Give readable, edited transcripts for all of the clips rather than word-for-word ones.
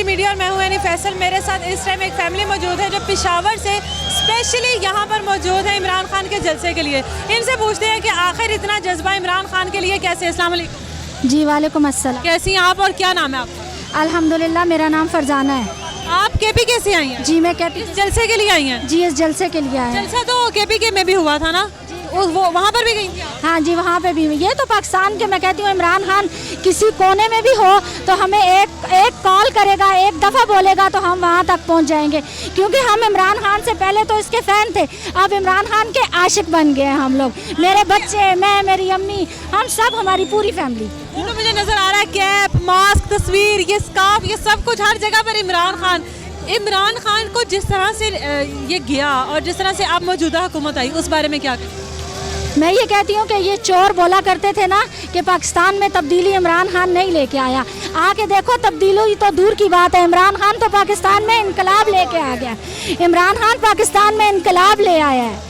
Media और मैं हूं यानी फैसल। मेरे साथ इस टाइम एक फैमिली मौजूद है जो पेशावर से स्पेशली यहाँ पर मौजूद है इमरान खान के जलसे के लिए। इनसे पूछते हैं कि आखिर इतना जज्बा इमरान खान के लिए कैसे। अस्सलाम वालेकुम। जी वालेकुम अस्सलाम। कैसी हैं आप और क्या नाम है आपका? अल्हम्दुलिल्लाह, मेरा नाम फरजाना है। आप केपी कैसे आई हैं? जी मैं केपी इस जलसे के लिए आई हैं? जी इस जलसे के लिए आए हैं। जलसा तो केपी के में भी हुआ था ना, वो वहाँ पर भी गई थी आप? हाँ जी वहाँ पे भी। ये तो पाकिस्तान के, मैं कहती हूँ इमरान खान किसी कोने में भी हो तो हमें एक कॉल करेगा, एक दफ़ा बोलेगा तो हम वहाँ तक पहुँच जाएंगे, क्योंकि हम इमरान खान से पहले तो इसके फ़ैन थे, अब इमरान खान के आशिक बन गए हैं हम लोग। मेरे बच्चे, मैं, मेरी अम्मी, हम सब, हमारी पूरी फैमिली। मुझे नज़र आ रहा है कैप, मास्क, तस्वीर, ये स्कार्फ, ये सब कुछ हर जगह पर इमरान खान को जिस तरह से ये गया और जिस तरह से अब मौजूदा हुकूमत आई, उस बारे में क्या कहें? मैं ये कहती हूँ कि ये चोर बोला करते थे ना कि पाकिस्तान में तब्दीली इमरान खान नहीं लेके आया। आके देखो तब्दीली तो दूर की बात है, इमरान खान तो पाकिस्तान में इनकलाब लेके आ गया। इमरान खान पाकिस्तान में इनकलाब ले आया है।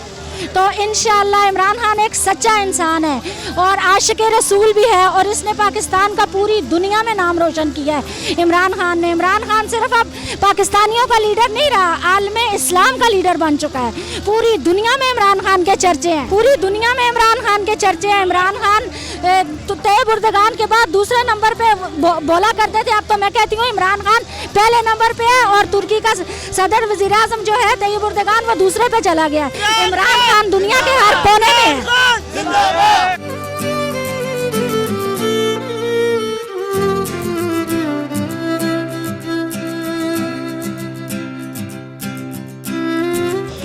तो इंशाअल्लाह इमरान खान एक सच्चा इंसान है और आशिक रसूल भी है और इसने पाकिस्तान का पूरी दुनिया में नाम रोशन किया है। इमरान खान सिर्फ अब पाकिस्तानियों का लीडर नहीं रहा, आलमे इस्लाम का लीडर बन चुका है। पूरी दुनिया में इमरान खान के चर्चे हैं, पूरी दुनिया में इमरान खान के चर्चे हैं। इमरान खान तैयब उर्दगान के बाद दूसरे नंबर पे बोला करते थे, अब तो मैं कहती हूँ इमरान खान पहले नंबर पे है और तुर्की का सदर वज़ीर आज़म जो है तैयब उर्दगान, वो दूसरे पे चला गया। इमरान खान दुनिया के हर कोने में है।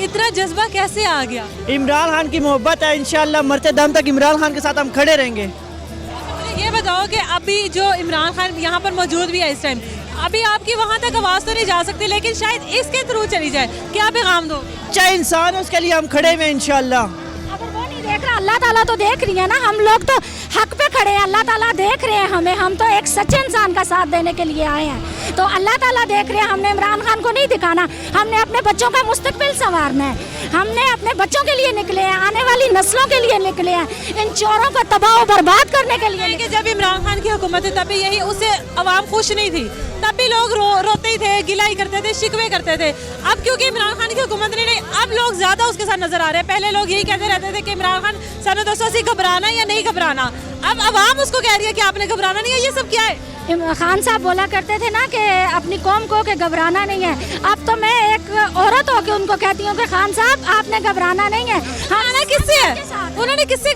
इतना जज्बा कैसे आ गया? इमरान खान की मोहब्बत है, इंशाअल्लाह मरते दम तक इमरान खान के साथ हम खड़े रहेंगे। मुझे ये बताओ कि अभी जो इमरान खान यहाँ पर मौजूद भी है इस टाइम, अभी आपकी वहाँ तक आवाज़ तो नहीं जा सकती, लेकिन शायद इसके थ्रू चली जाए, क्या पैगाम दो? चाहे इंसान है उसके लिए हम खड़े हुए इंशाअल्लाह। अगर वो नहीं देख रहा, अल्लाह ताला तो देख रही है ना। हम लोग तो हक पे खड़े हैं, अल्लाह ताला देख रहे हैं हमें। हम तो एक सच्चे इंसान का साथ देने के लिए आए हैं, तो अल्लाह ताला देख रहे हैं। हमने इमरान खान को नहीं दिखाना, हमने अपने बच्चों का मुस्तकबिल संवारना है। हमने अपने बच्चों के लिए निकले हैं, आने वाली नस्लों के लिए निकले हैं, इन चोरों को तबाह और बर्बाद करने के लिए। कि जब इमरान खान की हुकूमत है तब भी यही, उससे अवाम खुश नहीं थी, तब भी लोग रोते ही थे, गिलाई करते थे, शिकवे करते थे। अब क्योंकि इमरान खान की हुकूमत नहीं, अब लोग ज़्यादा उसके साथ नजर आ रहे हैं। पहले लोग यही कहते रहते थे कि इमरान खान सन 280 घबराना या नहीं घबराना, अब अवाम उसको कह रही है कि आपने घबराना नहीं है। ये सब क्या है? खान साहब बोला करते थे ना कि अपनी कौम को कि घबराना नहीं है। अब तो मैं एक औरत होकर उनको कहती हूँ कि खान साहब आपने घबराना नहीं है। हाँ, किससे है? उन्होंने किससे?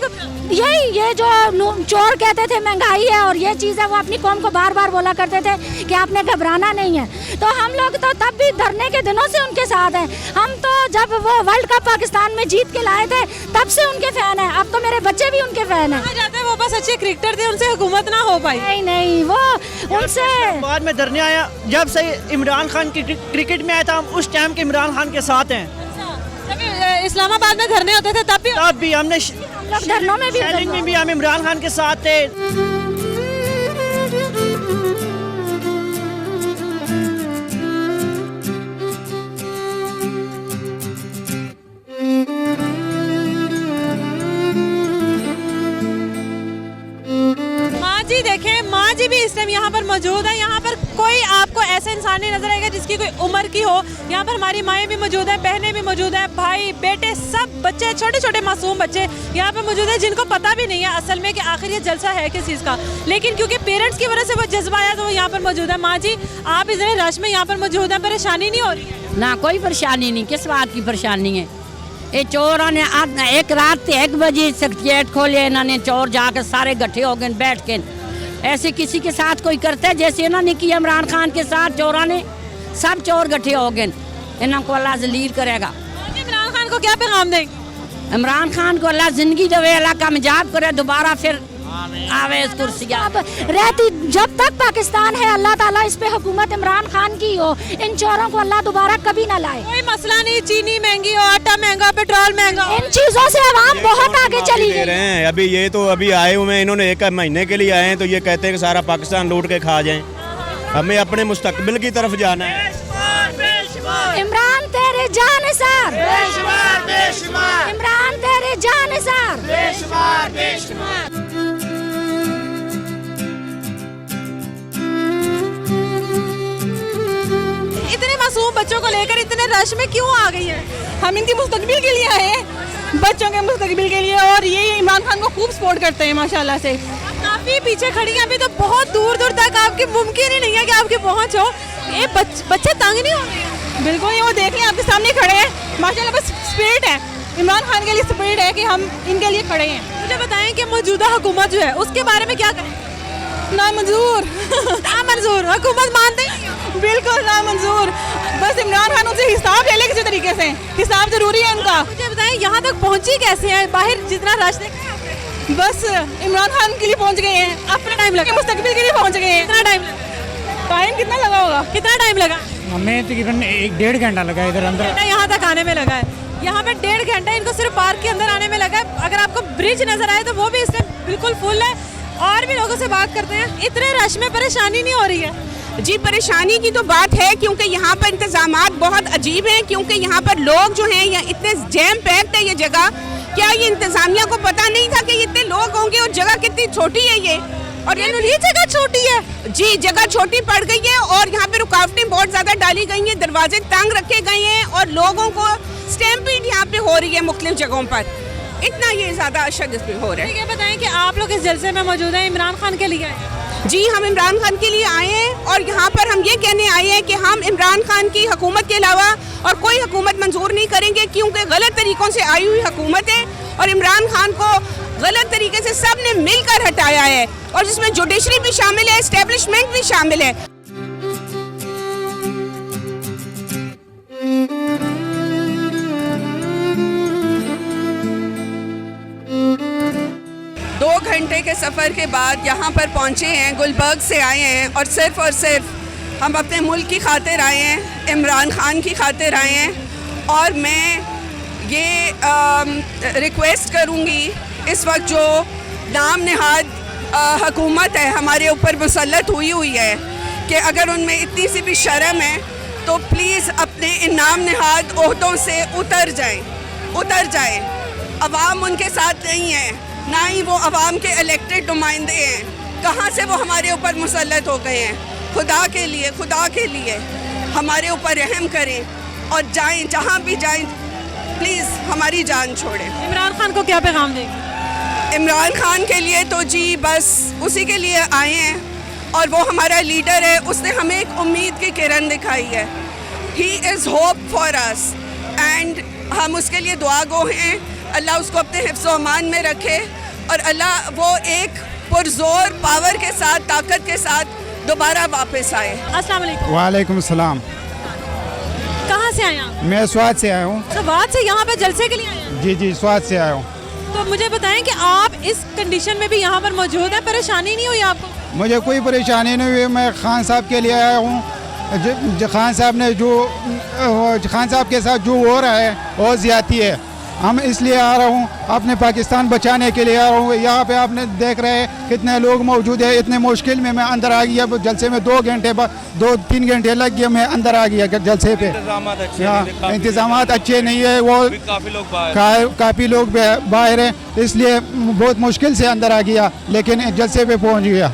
ये जो चोर कहते थे महंगाई है और ये चीज़ है, वो अपनी कौम को बार बार बोला करते थे कि आपने घबराना नहीं है। तो हम लोग तो तब भी धरने के दिनों से उनके साथ हैं। हम तो जब वो वर्ल्ड कप पाकिस्तान में जीत के लाए थे तब से उनके फैन हैं। अब तो मेरे बच्चे भी उनके फैन हैं। जाते वो बस अच्छे क्रिकेटर थे, उनसे हुकूमत ना हो पाई। नहीं वो उनसे बाद में धरने आया, जब से इमरान खान की क्रिकेट में आया था, हम उस टाइम के इमरान खान के साथ हैं। जब इस्लामाबाद में धरने होते थे तब भी हमने धरनों में भी हम इमरान खान के साथ थे। माँ जी भी इस टाइम यहाँ पर मौजूद है। यहाँ पर कोई आपको ऐसा इंसान नहीं नजर आएगा जिसकी कोई उम्र की हो। यहाँ पर हमारी माएँ भी मौजूद हैं, बहनें भी मौजूद हैं, भाई बेटे सब बच्चे, छोटे छोटे मासूम बच्चे यहाँ पर मौजूद हैं, जिनको पता भी नहीं है असल में कि आखिर ये जलसा है किस चीज़ का, लेकिन क्योंकि पेरेंट्स की वजह से वो जज्बा आया तो वो यहाँ पर मौजूद है। माँ जी आप इस रश में यहाँ पर मौजूद हैं, परेशानी नहीं हो रही है? ना कोई परेशानी नहीं। किस बात की परेशानी है? ये चोरों ने एक रात 1 बजे सेक्रेटरिएट खोले, इन्होंने चोर जाकर सारे इकट्ठे हो गए बैठ के। ऐसे किसी के साथ कोई करता है जैसे इन्होंने किया इमरान खान के साथ। चोरों ने सब चोर इकट्ठे हो गए, इन्हों को अल्लाह जलील करेगा। इमरान खान को क्या पैगाम देंगे? इमरान खान को अल्लाह जिंदगी देवे, अल्लाह कामयाब करे, दोबारा फिर आवे इस कुर्सी रहती। जब तक पाकिस्तान है अल्लाह ताला इस पे हुकूमत इमरान खान की हो, इन चोरों को अल्लाह दोबारा कभी ना लाए। कोई मसला नहीं, चीनी महंगी हो, आटा महंगा, पेट्रोल महंगा, इन चीजों से आवाम बहुत आगे चली गई है। अभी आए हुए हैं, इन्होंने 1 महीने के लिए आए हैं, तो ये कहते हैं कि सारा पाकिस्तान लूट के खा जाएं। हमें अपने मुस्तकबिल की तरफ जाना है। इमरान तेरे जानिसार, इमरान तेरे जानिसार। बच्चों को लेकर इतने रश में क्यों आ गई है? हम इनकी मुस्तकबिल के लिए आए हैं, बच्चों के मुस्तकबिल के लिए, और ये इमरान खान को खूब सपोर्ट करते हैं माशाल्लाह से। काफी पीछे खड़ी हैं, अभी तो बहुत दूर दूर तक आपकी मुमकिन ही नहीं है कि आपकी पहुंच हो। ये बच्चे तंग नहीं होंगे? बिल्कुल, ये वो देख लें आपके सामने खड़े हैं माशाल्लाह, बस स्पिरिट है इमरान खान के लिए, स्पिरिट है कि हम इनके लिए खड़े हैं। मुझे बताएं कि मौजूदा हुकूमत जो है उसके बारे में क्या करें? नामंजूर नामंजूर, हुकूमत मानते हैं? बिल्कुल नामंजूर, बस इमरान खान उनसे हिसाब ले ले किसी तरीके से, हिसाब जरूरी है इनका। मुझे बताएं यहाँ तक पहुंची कैसे है? बाहर जितना रश देखा आपने? बस इमरान खान के लिए पहुंच गए हैं, अपना टाइम लगा? मुस्तकबिल के लिए पहुंच गए हैं। कितना टाइम लगा? टाइम कितना लगा होगा? कितना टाइम लगा? हमें तकरीबन 1-1.5 घंटा लगा इधर अंदर। यहाँ तक आने में लगा है। यहाँ पे 1.5 घंटा इनको सिर्फ पार्क के अंदर आने में लगा है। अगर आपको ब्रिज नजर आए तो वो भी इसमें बिल्कुल फुल है। और भी लोगों से बात करते हैं, इतने रश में परेशानी नहीं हो रही है? जी, परेशानी की तो बात है, क्योंकि यहाँ पर इंतजामात बहुत अजीब हैं, क्योंकि यहाँ पर लोग जो हैं या इतने जैम पैक्ड है ये जगह। क्या ये इंतजामिया को पता नहीं था कि इतने लोग होंगे और जगह कितनी छोटी है ये? और ये जगह छोटी है जी, जगह छोटी पड़ गई है और यहाँ पे रुकावटें बहुत ज़्यादा डाली गई हैं, दरवाजे तंग रखे गए हैं और लोगों को स्टैम्पीड यहाँ पे हो रही है मुख्तलिफ जगहों पर। इतना ये ज़्यादा अशद इसमें हो रहा है। ये बताएं कि आप लोग इस जलसे में मौजूद हैं, इमरान खान के लिए आए? जी, हम इमरान खान के लिए आए हैं और यहाँ पर हम ये कहने आए हैं कि हम इमरान खान की हुकूमत के अलावा और कोई हुकूमत मंजूर नहीं करेंगे, क्योंकि गलत तरीक़ों से आई हुई हुकूमत है और इमरान खान को गलत तरीके से सब ने मिलकर हटाया है, और जिसमें जुडिशरी भी शामिल है, एस्टेब्लिशमेंट भी शामिल है। दो घंटे के सफ़र के बाद यहाँ पर पहुँचे हैं, गुलबर्ग से आए हैं और सिर्फ हम अपने मुल्क की खातिर आए हैं, इमरान खान की खातिर आए हैं। और मैं ये रिक्वेस्ट करूँगी, इस वक्त जो नाम नहाद हुकूमत है हमारे ऊपर मुसल्लत हुई है, कि अगर उनमें इतनी सी भी शर्म है तो प्लीज़ अपने इन नाम नहाद ओहदों से उतर जाएं। अवाम उनके साथ नहीं है, ना ही वो अवाम के इलेक्टेड नुमाइंदे हैं। कहाँ से वो हमारे ऊपर मुसल्लत हो गए हैं? खुदा के लिए हमारे ऊपर रहम करें और जाएं, जहाँ भी जाएं प्लीज़ हमारी जान छोड़ें। इमरान खान को क्या पैगाम देंगे? इमरान खान के लिए तो जी बस उसी के लिए आए हैं, और वो हमारा लीडर है, उसने हमें एक उम्मीद की किरण दिखाई है। He is hope for us and हम उसके लिए दुआ गो हैं। अल्लाह उसको अपने हिफ्ज़-ओ अमान में रखे और अल्लाह वो एक पुरजोर पावर के साथ, ताकत के साथ दोबारा वापस आए। अस्सलाम वालेकुम। वालेकुम सलाम। कहाँ से आए आप? मैं स्वाद से आया हूँ। स्वाद से यहाँ पे जलसे के लिए आए हैं? जी, स्वाद से आया हूँ। तो मुझे बताएं कि आप इस कंडीशन में भी यहाँ पर मौजूद हैं, परेशानी नहीं हुई आपको? मुझे कोई परेशानी नहीं हुई, मैं खान साहब के लिए आया हूँ। खान साहब ने खान साहब के साथ जो हो रहा है वो ज़्यादती है। हम इसलिए आ रहा हूँ, अपने पाकिस्तान बचाने के लिए आ रहा हूँ। यहाँ पे आपने देख रहे हैं कितने लोग मौजूद है। इतने मुश्किल में मैं अंदर आ गया जलसे में, 2-3 घंटे लग गए, मैं अंदर आ गया जलसे पे। इंतजामात अच्छे नहीं है, वो काफ़ी लोग बाहर हैं, इसलिए बहुत मुश्किल से अंदर आ गया, लेकिन जलसे पे पहुँच गया।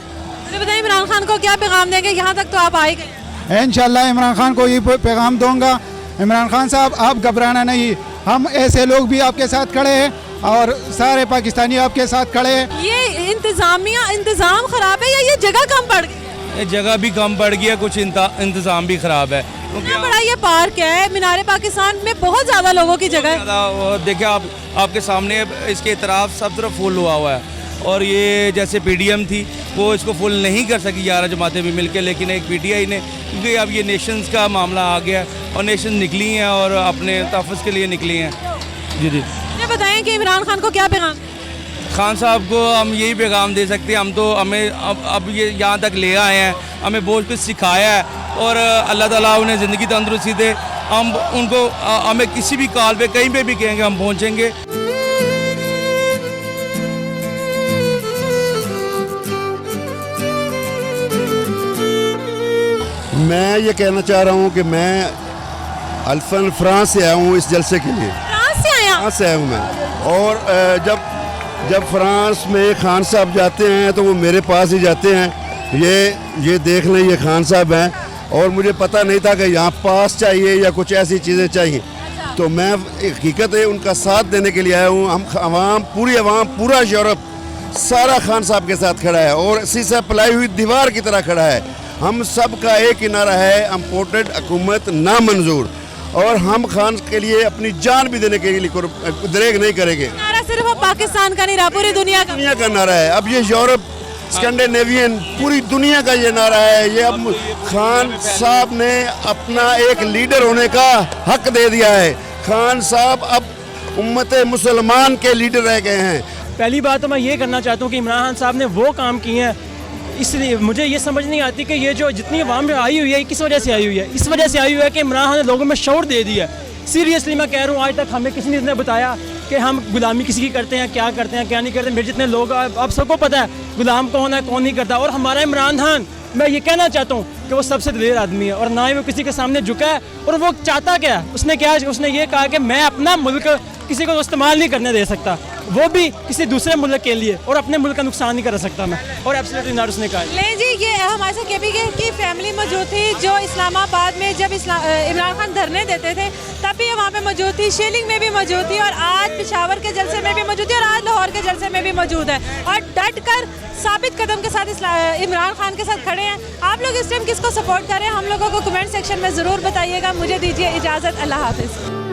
मुझे बताएं इमरान खान को क्या पैगाम देंगे? यहाँ तक तो आप आए गए। इंशाल्लाह इमरान खान को ये पैगाम दूंगा, इमरान खान साहब आप घबराना नहीं, हम ऐसे लोग भी आपके साथ खड़े हैं और सारे पाकिस्तानी आपके साथ खड़े हैं। ये इंतजाम खराब है या ये जगह कम पड़ गई? ये जगह भी कम पड़ गई है, कुछ इंतजाम भी खराब है। कितना बड़ा ये पार्क है, मीनारे पाकिस्तान में बहुत ज़्यादा लोगों की जगह है। देखिए आपके सामने इसके इतराफ सब तरफ फुल हुआ है, और ये जैसे PDM थी वो इसको फुल नहीं कर सकी 11 जमातें भी मिलकर, लेकिन एक PTI ने, क्योंकि अब ये नेशंस का मामला आ गया और नेशन निकली हैं और अपने तहफ़्फ़ुज़ के लिए निकली हैं। जी। मुझे बताएं कि इमरान खान को क्या पैगाम? खान साहब को हम यही पैगाम दे सकते हैं, हम तो हमें अब ये यहाँ तक ले आए हैं, हमें बहुत कुछ सिखाया है, और अल्लाह ताला उन्हें ज़िंदगी तंदुरुस्ती दे। हम उनको हमें किसी भी कॉल पे कहीं पे भी कहेंगे हम पहुँचेंगे। मैं ये कहना चाह रहा हूँ कि मैं अल्फन फ्रांस से आया हूँ इस जलसे के लिए। फ्रांस से आया हूँ मैं, और जब फ्रांस में खान साहब जाते हैं तो वो मेरे पास ही जाते हैं। ये देख लें, ये खान साहब हैं, और मुझे पता नहीं था कि यहाँ पास चाहिए या कुछ ऐसी चीज़ें चाहिए, तो मैं हकीकत है उनका साथ देने के लिए आया हूँ। हम आवाम, पूरी आवाम, पूरा यूरोप सारा खान साहब के साथ खड़ा है और शीशा पलाई हुई दीवार की तरह खड़ा है। हम सब का एक ही नारा है, इम्पोर्टेड हुकूमत ना मंजूर, और हम खान के लिए अपनी जान भी देने के लिए दरेग नहीं करेंगे। नारा सिर्फ अब पाकिस्तान का नहीं रहा, पूरी दुनिया का नारा है। अब ये यूरोप, स्कैंडिनेवियन, पूरी दुनिया का ये नारा है। ये अब खान साहब ने अपना एक लीडर होने का हक दे दिया है। खान साहब अब उम्मत मुसलमान के लीडर रह गए हैं। पहली बात तो मैं ये करना चाहता हूँ कि इमरान खान साहब ने वो काम किए हैं, इसलिए मुझे ये समझ नहीं आती कि ये जो जितनी अवाम में आई हुई है किस वजह से आई हुई है। इस वजह से आई हुई है कि इमरान खान ने लोगों में शऊर दे दिया है। सीरियसली मैं कह रहा हूँ, आज तक हमें किसी ने बताया कि हम गुलामी किसी की करते हैं, क्या करते हैं, क्या नहीं करते। मेरे जितने लोग अब सबको पता है गुलाम कौन है, कौन नहीं करता। और हमारा इमरान खान, मैं ये कहना चाहता हूँ कि वो सबसे दिलेर आदमी है और ना ही वो किसी के सामने झुका है। और वो चाहता क्या है, उसने ये कहा कि मैं अपना मुल्क किसी को इस्तेमाल नहीं करने दे सकता, वो भी किसी दूसरे मुल्क के लिए, और अपने मुल्क का नुकसान नहीं कर सकता मैं। और एब्सोल्युटली नॉट उसने कहा। ले जी, ये हमारे साथ केपी की फैमिली मौजूद थी जो इस्लामाबाद में जब इमरान खान धरने देते थे तब भी वहाँ पे मौजूद थी, शीलिंग में भी मौजूद थी, और आज पेशावर के जलसे में भी मौजूद थी, और आज लाहौर के जलसे में भी मौजूद है, और डट कर साबित कदम के साथ इमरान खान के साथ खड़े हैं। आप लोग इस टाइम किसको सपोर्ट करें, हम लोगों को कमेंट सेक्शन में ज़रूर बताइएगा। मुझे दीजिए इजाज़त, अल्लाह हाफिज़।